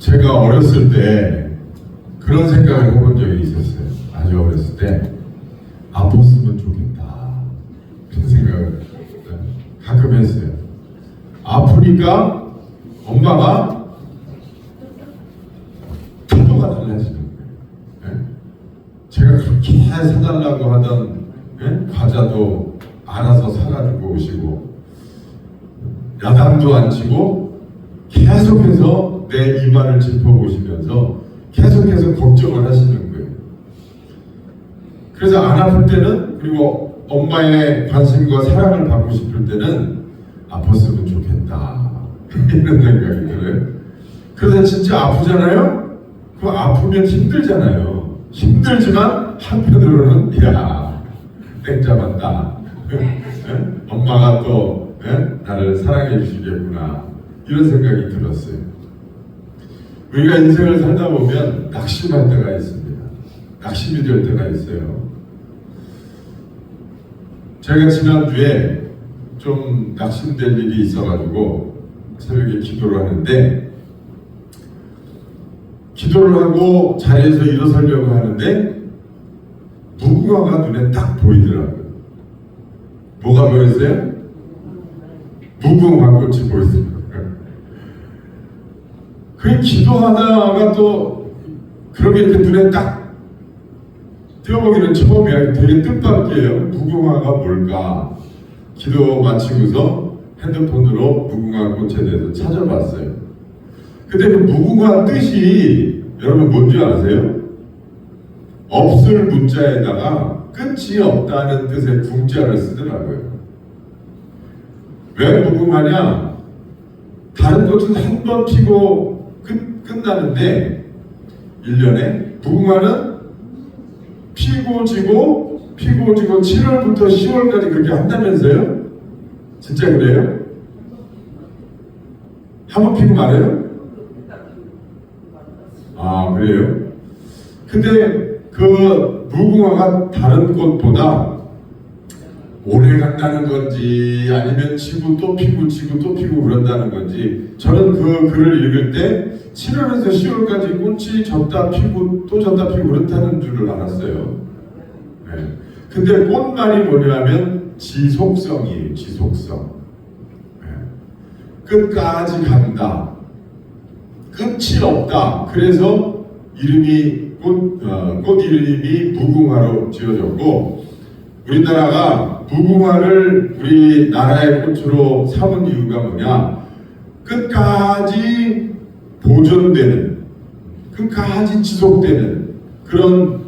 제가 어렸을 때 그런 생각을 해본 적이 있었어요. 아주 어렸을 때 아팠으면 좋겠다 그런 생각을 가끔 했어요. 아프니까 엄마가 태도가 달라지는 거예요. 제가 그렇게 사달라고 하던 과자도 알아서 사가지고 오시고, 야단도 안 치고 계속해서 내 입안을 짚어보시면서 계속해서 걱정을 하시는 거예요. 그래서 안 아플 때는, 그리고 엄마의 관심과 사랑을 받고 싶을 때는 아팠으면 좋겠다 이런 생각이 들어요. 그래서 진짜 아프잖아요? 그 아프면 힘들잖아요. 힘들지만 한편으로는 야 땡잡았다. 엄마가 또 나를 사랑해 주시겠구나 이런 생각이 들었어요. 우리가 인생을 살다 보면 낙심할 때가 있습니다. 낙심이 될 때가 있어요. 제가 지난주에 좀 낙심될 일이 있어가지고 새벽에 기도를 하는데, 기도를 하고 자리에서 일어서려고 하는데 무궁화가 눈에 딱 보이더라고요. 뭐가 보였어요? 무궁화 꽃이 보였어요. 그 기도하다가 또 그렇게 이렇게 눈에 딱 띄어보기는 처음이야. 되게 뜻밖이에요. 무궁화가 뭘까? 기도 마치고서 핸드폰으로 무궁화 꽃에 대해서 찾아봤어요. 근데 그 무궁화 뜻이 여러분 뭔지 아세요? 없을 문자에다가 끝이 없다는 뜻의 궁자를 쓰더라고요. 왜 무궁화냐? 다른 꽃은 한 번 피고 끝나는데 1년에 무궁화는 피고 지고 7월부터 10월까지 그렇게 한다면서요? 진짜 그래요? 한 번 피고 말아요? 아, 그래요? 근데 그 무궁화가 다른 꽃보다 오래 간다는 건지 아니면 지고 또 피고 지고 또 피고 그런다는 건지, 저는 그 글을 읽을 때 7월에서 10월까지 꽃이 졌다 피고 또 졌다 피고 그렇다는 줄을 알았어요. 근데 꽃말이 뭐냐면 지속성이에요. 지속성. 끝까지 간다. 끝이 없다. 그래서 이름이 꽃 이름이 무궁화로 지어졌고, 우리나라가 무궁화를 우리 나라의 꽃으로 삼은 이유가 뭐냐? 끝까지 보존되는, 끝까지 지속되는 그런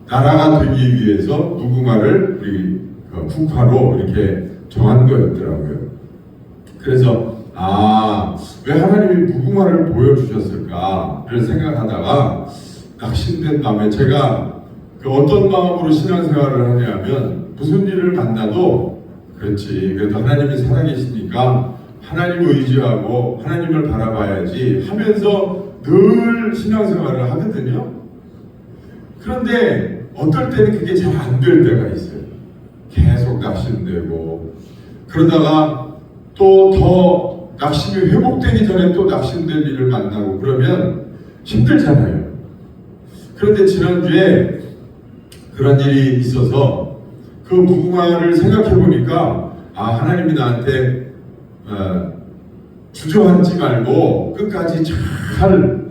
나라가 되기 위해서 무궁화를 우리 국화로 이렇게 정한 거였더라고요. 그래서 왜 하나님이 무궁화를 보여주셨을까를 생각하다가 낙심된 다음에 제가 어떤 마음으로 신앙생활을 하냐면, 무슨 일을 만나도 그렇지 그래도 하나님이 살아계시니까 하나님을 의지하고 하나님을 바라봐야지 하면서 늘 신앙생활을 하거든요. 그런데 어떨 때는 그게 잘 안 될 때가 있어요. 계속 낙심되고, 그러다가 또 더 낙심이 회복되기 전에 또 낙심될 일을 만나고 그러면 힘들잖아요. 그런데 지난주에 그런 일이 있어서 그 무궁화를 생각해 보니까 하나님이 나한테 주저앉지 말고 끝까지 잘,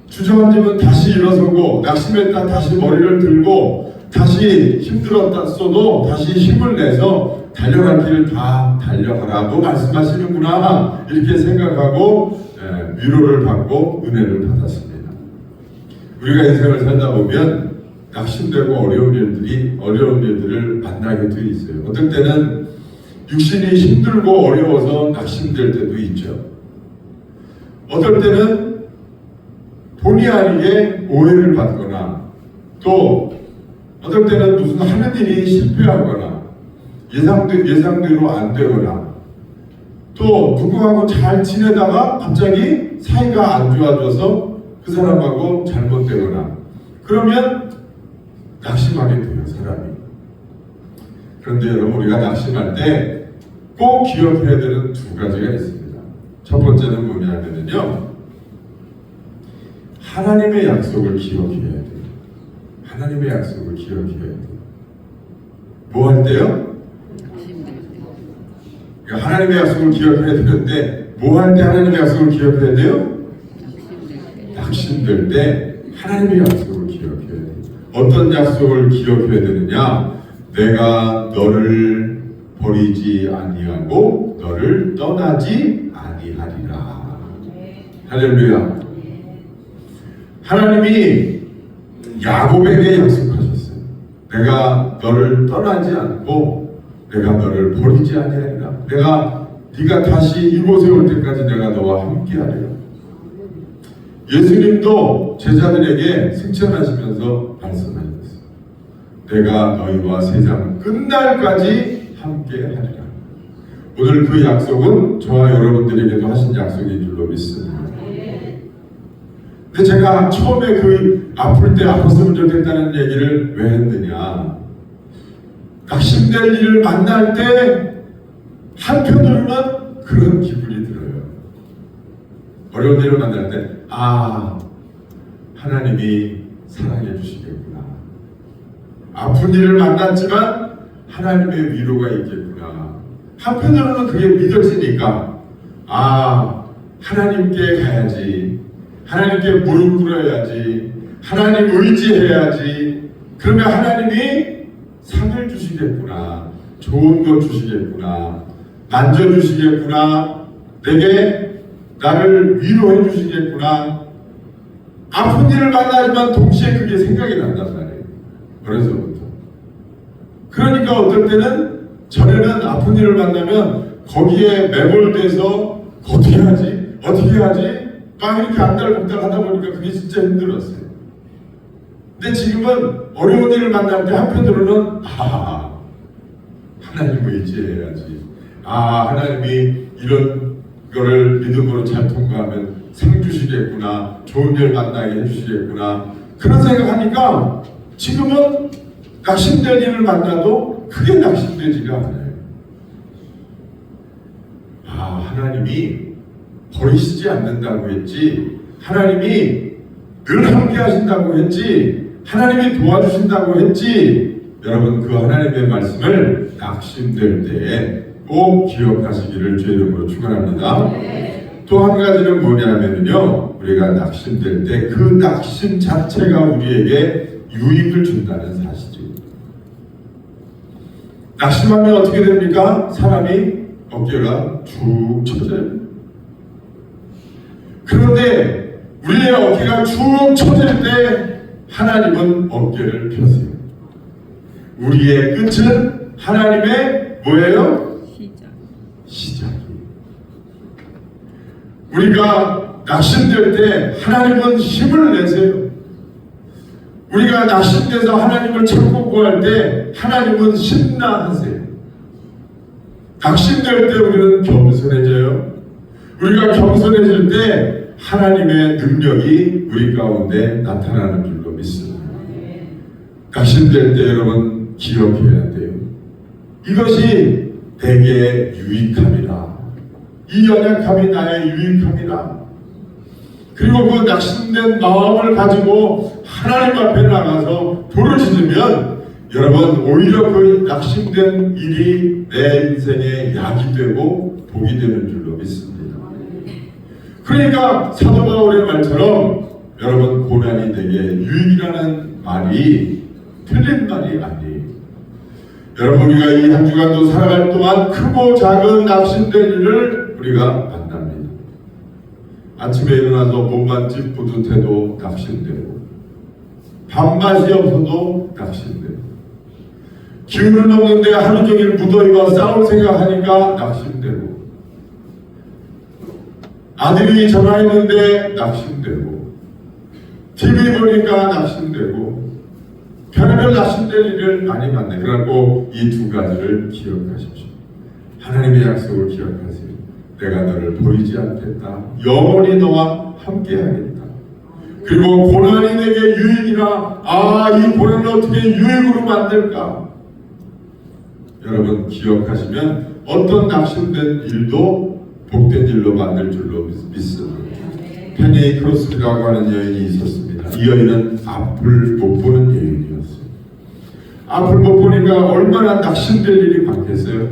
주저앉으면 다시 일어서고, 낙심했다 다시 머리를 들고, 다시 힘들었다써도 다시 힘을 내서 달려갈 길을 다 달려가라고 말씀하시는구나 이렇게 생각하고 위로를 받고 은혜를 받았습니다. 우리가 인생을 살다 보면 낙심되고 어려운 일들을 만나게 돼 있어요. 어떨 때는 육신이 힘들고 어려워서 낙심될 때도 있죠. 어떨 때는 본의 아니게 오해를 받거나, 또 어떨 때는 무슨 하는 일이 실패하거나 예상대로 안 되거나, 또 누구하고 잘 지내다가 갑자기 사이가 안 좋아져서 그 사람하고 잘못되거나 그러면 낙심하게 돼요, 사람이. 그런데 여러분, 우리가 낙심할 때 꼭 기억해야 되는 두 가지가 있습니다. 첫 번째는 뭐냐면요, 하나님의 약속을 기억해야 돼요. 하나님의 약속을 기억해야 돼요. 뭐 할 때요? 그러니까 하나님의 약속을 기억해야 되는데, 뭐 할 때 하나님의 약속을 기억해야 돼요? 낙심될 때 하나님의 약속을 기억해야 돼요. 어떤 약속을 기억해야 되느냐? 내가 너를 버리지 아니하고 너를 떠나지 아니하리라. 할렐루야. 하나님이 야곱에게 약속하셨어요. 내가 너를 떠나지 않고 내가 너를 버리지 아니하리라. 네가 다시 이곳에 올 때까지 내가 너와 함께하리라. 예수님도 제자들에게 승천하시면서 말씀하셨어요. 내가 너희와 세상 끝날까지 함께하리라. 오늘 그 약속은 저와 여러분들에게도 하신 약속인 줄로 믿습니다. 근데 제가 처음에 그 아플 때 아팠으면 좋겠다는 얘기를 왜 했느냐, 낙심될 일을 만날 때 한편으로는 그런 기분이 들어요. 어려운 일을 만날 때 하나님이 사랑해 주시겠구나. 아픈 일을 만났지만 하나님의 위로가 있겠구나. 한편으로는 그게 믿어지니까 하나님께 가야지, 하나님께 무릎 꿇어야지, 하나님 의지해야지. 그러면 하나님이 상을 주시겠구나, 좋은 것 주시겠구나, 만져주시겠구나, 내게 나를 위로해 주시겠구나. 아픈 일을 만나지만 동시에 그게 생각이 난단 말이에요. 어려서부터. 그러니까 어떨 때는, 전에는 아픈 일을 만나면 거기에 매몰돼서 어떻게 하지 막 이렇게 안달복달 하다 보니까 그게 진짜 힘들었어요. 근데 지금은 어려운 일을 만날 때 한편으로는 하나님 의지해야지, 하나님이 이런 거를 믿음으로 잘 통과하면 상 주시겠구나, 좋은 일 만나게 해주시겠구나, 그런 생각하니까 지금은 낙심될 일을 만나도 크게 낙심되지가 않아요. 하나님이 버리시지 않는다고 했지, 하나님이 늘 함께 하신다고 했지, 하나님이 도와주신다고 했지. 여러분, 그 하나님의 말씀을 낙심될 때에 꼭 기억하시기를 주의 이름으로 축원합니다. 또 한 가지는 뭐냐면요, 우리가 낙심될 때 그 낙심 자체가 우리에게 유익을 준다는 사실이죠. 낙심하면 어떻게 됩니까? 사람이 어깨가 축 처져요. 그런데 우리의 어깨가 축 처질 때 하나님은 어깨를 펴세요. 우리의 끝은 하나님의 뭐예요? 시작이에요. 우리가 낙심될 때 하나님은 힘을 내세요. 우리가 낙심돼서 하나님을 찾고 구할 때 하나님은 신나하세요. 낙심될 때 우리는 겸손해져요. 우리가 겸손해질 때 하나님의 능력이 우리 가운데 나타나는 줄로 믿습니다. 낙심될 때 여러분 기억해야 돼요. 이것이 내게 유익함이라. 이 연약함이 나의 유익함이라. 그리고 그 낙심된 마음을 가지고 하나님 앞에 나가서 부르짖으면 여러분 오히려 그 낙심된 일이 내 인생의 약이 되고 복이 되는 줄로 믿습니다. 그러니까 사도 바울의 말처럼 여러분, 고난이 내게 유익이라는 말이 틀린 말이 아니에요. 여러분, 우리가 이 한 주간도 살아갈 동안 크고 작은 낙심된 일을 우리가 만납니다. 아침에 일어나서 몸만 찌뿌듯해도 낙심되고, 밥맛이 없어도 낙심되고, 기운은 없는데 하루 종일 무더위와 싸울 생각하니까 낙심되고, 아들이 전화했는데 낙심되고, TV 보니까 낙심되고, 별의별 낙심될 일을 많이 만나요. 그래갖고 이 두 가지를 기억하십시오. 하나님의 약속을 기억하세요. 내가 너를 버리지 않겠다. 영원히 너와 함께하겠다. 그리고 고난이 내게 유익이라. 이 고난을 어떻게 유익으로 만들까? 여러분 기억하시면 어떤 낙심된 일도 복된 일로 만들 줄로 믿습니다. 페니 크로스비라고 하는 여인이 있었습니다. 이 여인은 앞을 못 보는 여인이었어요. 앞을 못 보니까 얼마나 낙심될 일이 많겠어요.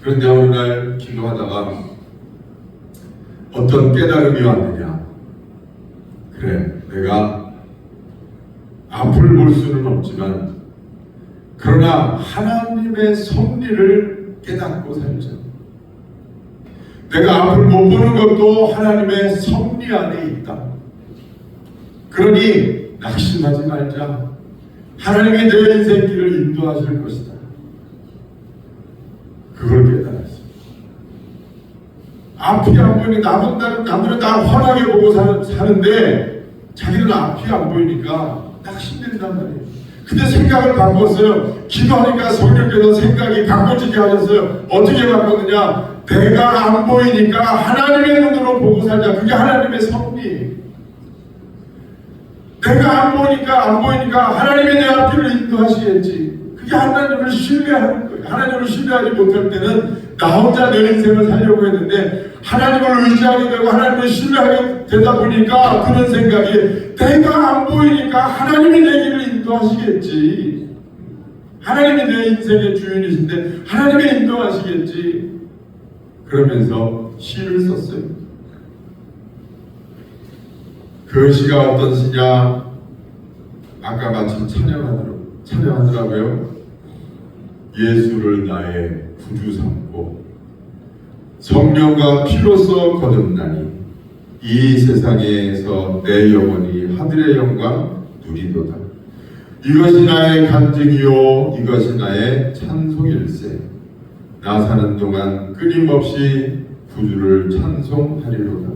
그런데 어느 날 기도하다가 어떤 깨달음이 왔느냐. 그래, 내가 앞을 볼 수는 없지만 그러나 하나님의 섭리를 깨닫고 살자. 내가 앞을 못 보는 것도 하나님의 섭리 안에 있다. 그러니 낙심하지 말자. 하나님이 내 인생 길을 인도하실 것이다. 그걸 깨달았어요. 앞이 안 보이니 남들은 다 환하게 보고 사는데 자기는 앞이 안 보이니까 낙심된단 말이에요. 근데 생각을 바꿨어요. 기도하니까 성령께서 생각이 바꿔지게 하셨어요. 어떻게 바꿨느냐? 내가 안 보이니까 하나님의 눈으로 보고 살자. 그게 하나님의 섭리. 내가 안 보이니까 하나님이 내 앞길을 인도하시겠지. 그게 하나님을 신뢰하는 거예요. 하나님을 신뢰하지 못할 때는 나 혼자 내 인생을 살려고 했는데 하나님을 의지하게 되고 하나님을 신뢰하게 되다 보니까 그런 생각이 내가 안 보이니까 하나님이 내 길을 인도하시겠지. 하나님이 내 인생의 주인이신데 하나님이 인도하시겠지. 그러면서 시를 썼어요. 그 시가 어떤 시냐? 아까 마침 찬양하더라고요. 예수를 나의 구주 삼고 성령과 피로써 거듭나니 이 세상에서 내 영혼이 하늘의 영광 누리도다. 이것이 나의 간증이요 이것이 나의 찬송일세. 나 사는 동안 끊임없이 구주를 찬송하리로다.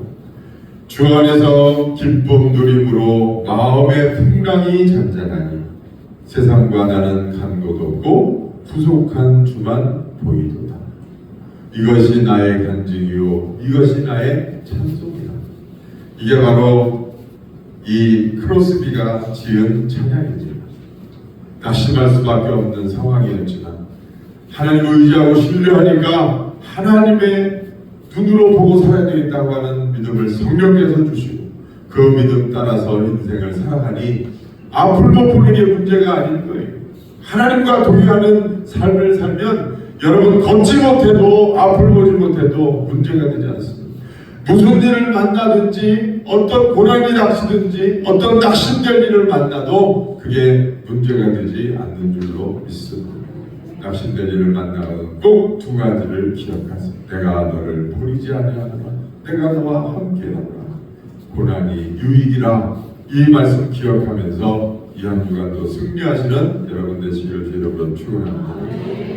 주 안에서 기쁨 누림으로 마음의 풍랑이 잔잔하니 세상과 나는 간 곳 없고 부족한 주만 보이도다. 이것이 나의 간증이요 이것이 나의 찬송이다. 이게 바로 이 크로스비가 지은 찬양이죠. 낙심할 수밖에 없는 상황이었지만 하나님을 의지하고 신뢰하니까 하나님의 눈으로 보고 살아야 되겠다고 하는 믿음을 성령께서 주시고 그 믿음 따라서 인생을 살아가니 앞을 못 보는 게 문제가 아닌 거예요. 하나님과 동행하는 삶을 살면 여러분 걷지 못해도 앞을 보지 못해도 문제가 되지 않습니다. 무슨 일을 만나든지 어떤 고난이 닥치든지 어떤 낙심될 일을 만나도 그게 문제가 되지 않는 줄로 믿습니다. 낙심될 일을 만나면 꼭 두 가지를 기억하세요. 내가 너를 버리지 아니하노라. 내가 너와 함께하노라. 고난이 유익이라. 이 말씀 기억하면서 이 한 주간도 승리하시는 여러분 되시기를 주의 이름으로 축원합니다.